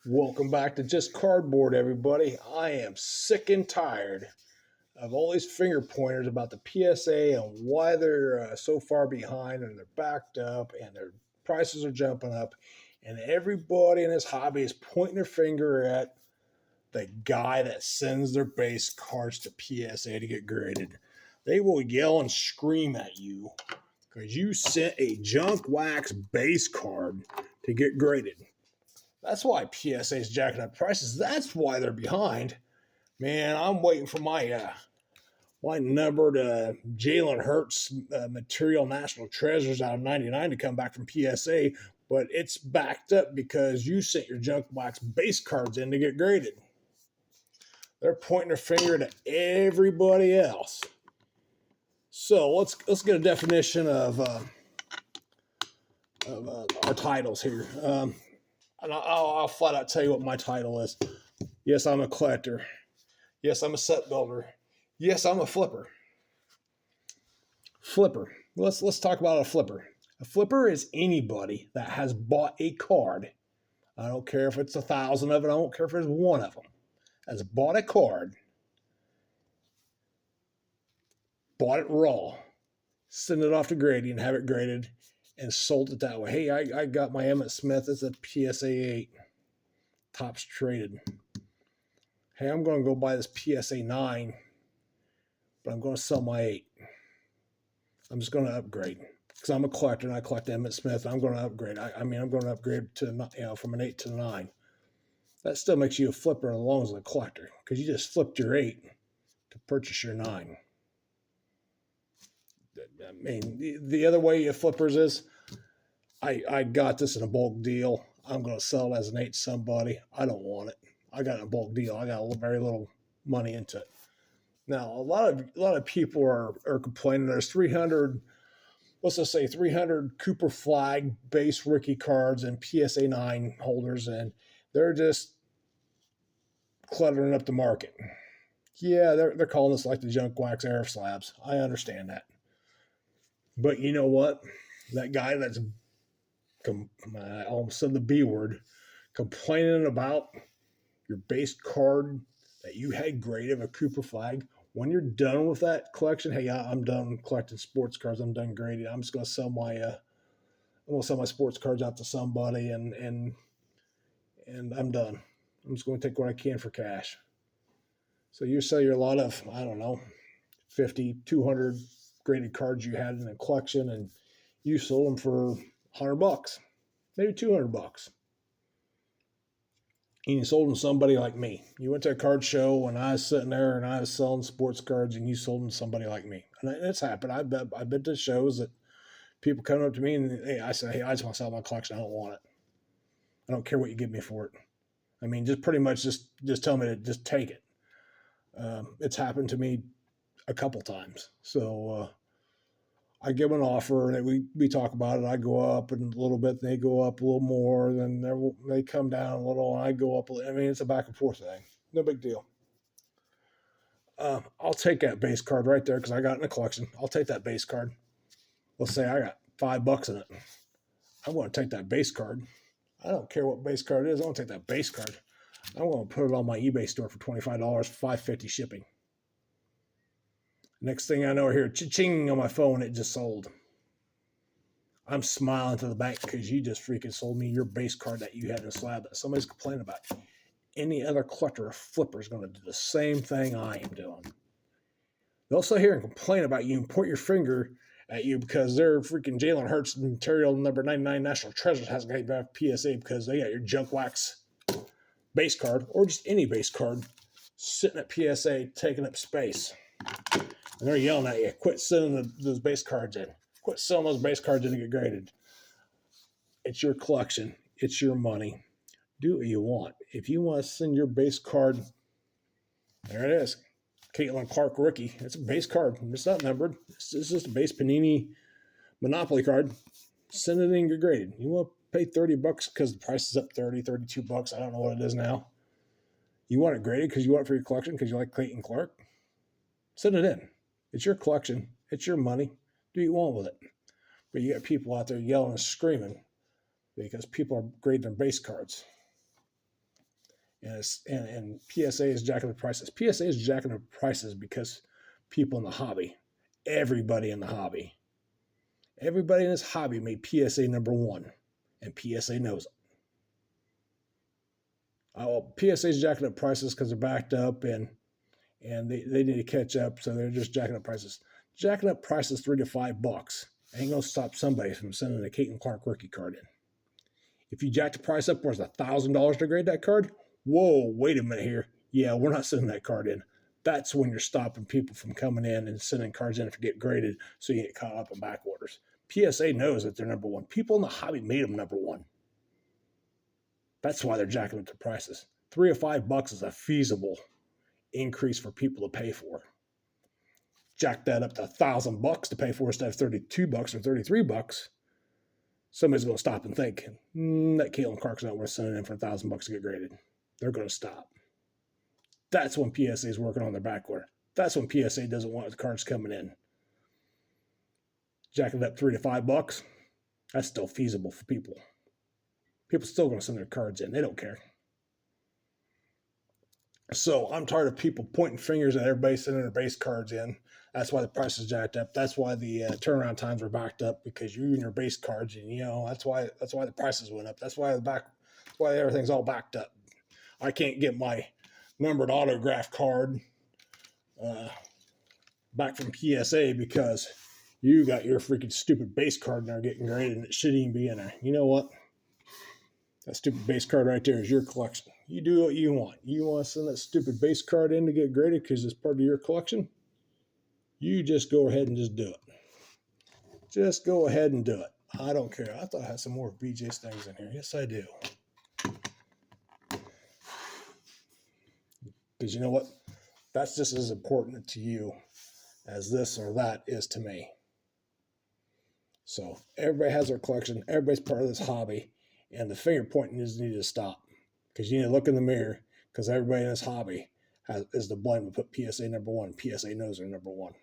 Welcome back to Just Cardboard, everybody. I am sick and tired of all these finger pointers about the PSA and why they're so far behind and they're backed up and their prices are jumping up. And everybody in this hobby is pointing their finger at the guy that sends their base cards to PSA to get graded. They will yell and scream at you because you sent a junk wax base card to get graded. That's why PSA is jacking up prices. That's why they're behind. Man, I'm waiting for my numbered Jalen Hurts material national treasures out of 99 to come back from PSA, but it's backed up because you sent your junk wax base cards in to get graded. They're pointing their finger to everybody else. So let's get a definition of our titles here. And I'll flat out tell you what my title is. Yes, I'm a collector. Yes, I'm a set builder. Yes, I'm a flipper. Flipper. Let's talk about a flipper. A flipper is anybody that has bought a card. I don't care if it's 1,000 of it. I don't care if it's one of them. Has bought a card, bought it raw, send it off to grading, have it graded, and sold it that way. Hey, I got my Emmitt Smith. It's a PSA 8. Tops traded. Hey, I'm going to go buy this PSA 9, but I'm going to sell my 8. I'm just going to upgrade because I'm a collector and I collect Emmitt Smith. I'm going to upgrade. I'm going to upgrade to from an 8 to 9. That still makes you a flipper as long as a collector because you just flipped your 8 to purchase your 9. I mean, the other way you flippers is, I got this in a bulk deal. I'm going to sell it as an 8 to somebody. I don't want it. I got a bulk deal. I got very little money into it. Now, a lot of people are complaining there's 300, let's just say 300 Cooper Flag base rookie cards and PSA 9 holders, and they're just cluttering up the market. Yeah, they're calling this like the junk wax air slabs. I understand that. But you know what? That guy that's, I almost said the B word, complaining about your base card that you had graded of a Cooper Flag, when you're done with that collection, hey, I'm done collecting sports cards. I'm done grading. I'm just going to sell my sports cards out to somebody, and I'm done. I'm just going to take what I can for cash. So you sell your lot of, I don't know, 50, 200 graded cards you had in a collection, and you sold them for $100, maybe $200. And you sold them to somebody like me. You went to a card show and I was sitting there and I was selling sports cards, and you sold them to somebody like me. And it's happened. I've been to shows that people come up to me and I say, hey, I just want to sell my collection. I don't want it. I don't care what you give me for it. I mean, just pretty much just tell me to just take it. It's happened to me a couple times. So I give them an offer, and we talk about it. I go up and a little bit, and they go up a little more. Then they come down a little, and I go up. I mean, it's a back and forth thing. No big deal. I'll take that base card right there because I got it in a collection. I'll take that base card. Let's say I got $5 in it. I'm going to take that base card. I don't care what base card it is. I'm going to take that base card. I'm going to put it on my eBay store for $25, $5.50 shipping. Next thing I know, I hear cha-ching on my phone. It just sold. I'm smiling to the bank because you just freaking sold me your base card that you had in a slab that somebody's complaining about. Any other collector or flipper is going to do the same thing I am doing. They'll sit here and complain about you and point your finger at you because their freaking Jalen Hurts material number 99 national treasures hasn't got back PSA because they got your junk wax base card or just any base card sitting at PSA taking up space. And they're yelling at you, quit sending those base cards in. Quit selling those base cards in to get graded. It's your collection. It's your money. Do what you want. If you want to send your base card, there it is. Caitlin Clark rookie. It's a base card. It's not numbered. It's just a base Panini Monopoly card. Send it in and get graded. You want to pay $30 because the price is up $30, $32. I don't know what it is now. You want it graded because you want it for your collection because you like Caitlin Clark? Send it in. It's your collection. It's your money. Do what you want with it. But you got people out there yelling and screaming because people are grading their base cards. and PSA is jacking up prices. PSA is jacking up prices because people in the hobby, everybody in this hobby made PSA number one, and PSA knows it. PSA's jacking up prices because they're backed up and they need to catch up, so they're just jacking up prices. Jacking up prices $3 to $5 ain't gonna stop somebody from sending a Caitlin Clark rookie card in. If you jack the price up, where's $1,000 to grade that card? Whoa, wait a minute here. Yeah, we're not sending that card in. That's when you're stopping people from coming in and sending cards in to get graded so you get caught up in back orders. PSA knows that they're number one. People in the hobby made them number one. That's why they're jacking up the prices. $3 or $5 is a feasible increase for people to pay for. Jack that up to $1,000 to pay for instead of $32 or $33. Somebody's going to stop and think, that Caitlin Clark's not worth sending in for $1,000 to get graded. They're going to stop. That's when PSA is working on their back order. That's when PSA doesn't want the cards coming in. Jacking it up $3 to $5, that's still feasible for people. People still going to send their cards in. They don't care. So I'm tired of people pointing fingers at everybody sending their base cards in. That's why the price is jacked up. That's why the turnaround times are backed up, because you're using your base cards, and that's why the prices went up. That's why everything's all backed up. I can't get my numbered autograph card back from PSA because you got your freaking stupid base card in there getting graded, and it shouldn't even be in there. You know what? That stupid base card right there is your collection. You do what you want. You want to send that stupid base card in to get graded because it's part of your collection? You just go ahead and just do it. Just go ahead and do it. I don't care. I thought I had some more BJ's things in here. Yes, I do. Because you know what? That's just as important to you as this or that is to me. So everybody has their collection. Everybody's part of this hobby. And the finger pointing is needed to stop. Because you need to look in the mirror. Because everybody in this hobby is to blame to put PSA number one. PSA knows they're number one.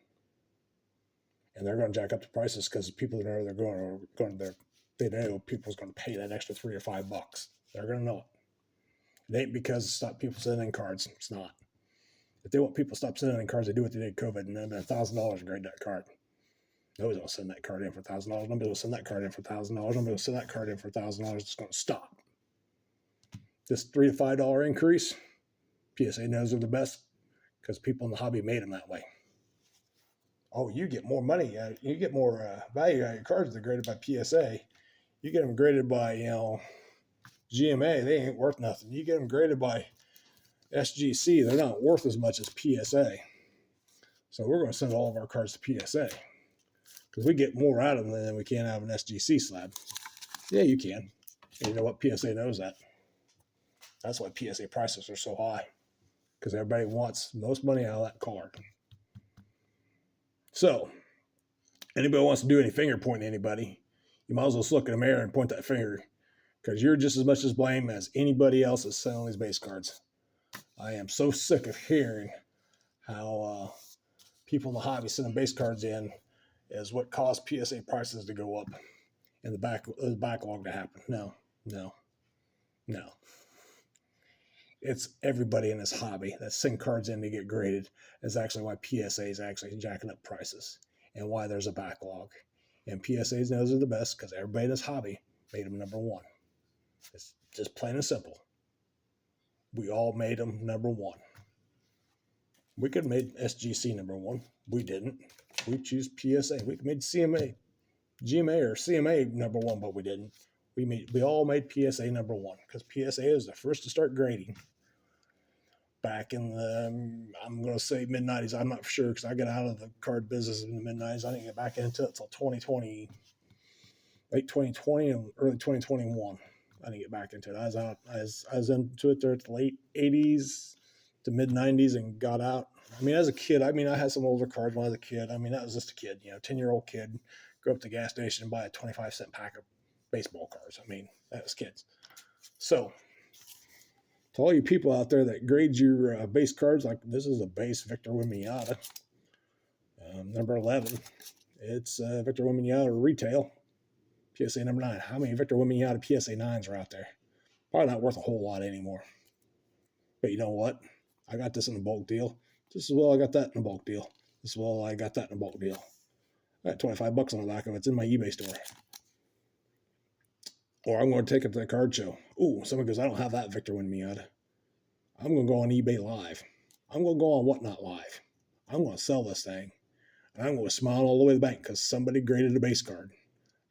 And they're going to jack up the prices because people know they're going there. They know people's going to pay that extra $3 or $5. They're going to know it. It ain't because to stop people sending in cards. It's not. If they want people to stop sending in cards, they do what they did COVID, and then $1,000 to grade that card. Nobody's going to send that card in for $1,000. Nobody's going to send that card in for $1,000. Nobody's going to send that card in for $1,000. It's going to stop. This $3 to $5 increase, PSA knows they're the best because people in the hobby made them that way. Oh, you get more money. You get more value out of your cards. They're graded by PSA. You get them graded by, GMA. They ain't worth nothing. You get them graded by SGC. They're not worth as much as PSA. So we're going to send all of our cards to PSA because we get more out of them than we can out of an SGC slab. Yeah, you can. And you know what? PSA knows that. That's why PSA prices are so high, because everybody wants most money out of that card. So, anybody wants to do any finger pointing to anybody, you might as well just look in the mirror and point that finger, because you're just as much to blame as anybody else that's selling these base cards. I am so sick of hearing how people in the hobby sending base cards in is what caused PSA prices to go up and the backlog to happen. No. It's everybody in this hobby that send cards in to get graded is actually why PSA is actually jacking up prices and why there's a backlog. And PSA knows they're the best because everybody in this hobby made them number one. It's just plain and simple. We all made them number one. We could have made SGC number one. We didn't. We choose PSA. We could have made GMA or CMA number one, but we didn't. We all made PSA number one because PSA is the first to start grading back in the, I'm going to say mid-90s. I'm not sure because I got out of the card business in the mid-90s. I didn't get back into it until 2020, late 2020 and early 2021. I didn't get back into it. I was into it there at the late 80s to mid-90s and got out. I mean, as a kid, I had some older cards when I was a kid. I mean, that was just a kid, 10-year-old kid, go up to the gas station and buy a 25-cent pack of baseball cards. I mean, that was kids. So, to all you people out there that grade your base cards, like this is a base Victor Wembanyama, number 11. It's Victor Wembanyama retail, PSA number 9. How many Victor Wembanyama PSA 9s are out there? Probably not worth a whole lot anymore. But you know what? I got this in a bulk deal. Just as well I got that in a bulk deal. Just as well I got that in a bulk deal. I got $25 on the back of it. It's in my eBay store. Or I'm going to take it to the card show. Ooh, someone goes, I don't have that Victor win me yet. I'm going to go on eBay Live. I'm going to go on Whatnot Live. I'm going to sell this thing. And I'm going to smile all the way to the bank because somebody graded a base card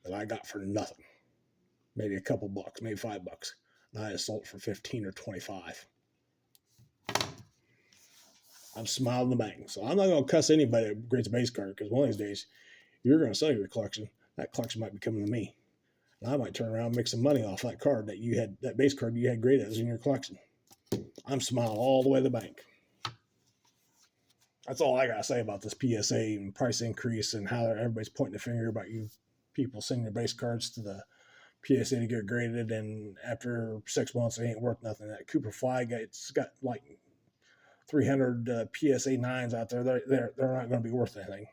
that I got for nothing. Maybe a couple bucks, maybe $5. And I just sold it for 15 or 25. I'm smiling the bank. So I'm not going to cuss anybody that grades a base card because one of these days you're going to sell your collection. That collection might be coming to me. And I might turn around and make some money off that card that you had, that base card you had graded as in your collection. I'm smiling all the way to the bank. That's all I got to say about this PSA and price increase and how everybody's pointing the finger about you people sending your base cards to the PSA to get graded, and after 6 months, they ain't worth nothing. That Cooper Flag, it's got like 300 PSA 9s out there. They're not going to be worth anything.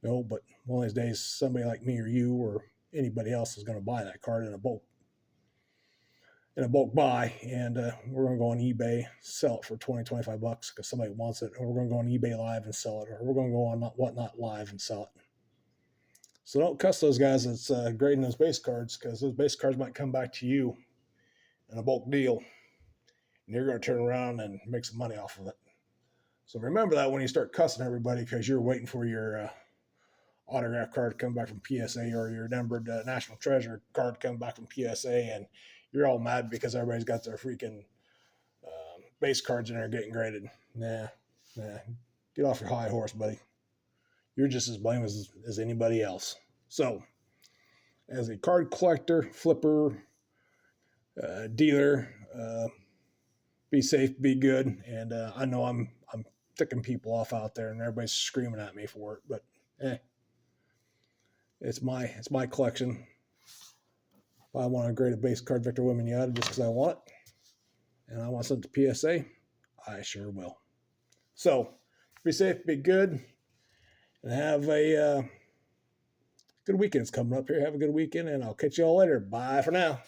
No, but one of these days, somebody like me or you or anybody else is going to buy that card in a bulk buy, and we're going to go on eBay, sell it for 20, $25 because somebody wants it, or we're going to go on eBay Live and sell it, or we're going to go on Whatnot Live and sell it. So don't cuss those guys that's grading those base cards, because those base cards might come back to you in a bulk deal, and you're going to turn around and make some money off of it. So remember that when you start cussing everybody because you're waiting for your autograph card to come back from PSA, or your numbered National Treasure card to come back from PSA, and you're all mad because everybody's got their freaking base cards in there getting graded. Nah. Get off your high horse, buddy. You're just as blamed as anybody else. So, as a card collector, flipper, dealer, be safe, be good. And I know I'm ticking people off out there, and everybody's screaming at me for it. But it's my collection. If I want to grade a base card Victor Wembanyama just because I want it, and I want to send it to PSA, I sure will. So, be safe, be good, and have a good weekend. It's coming up here. Have a good weekend, and I'll catch you all later. Bye for now.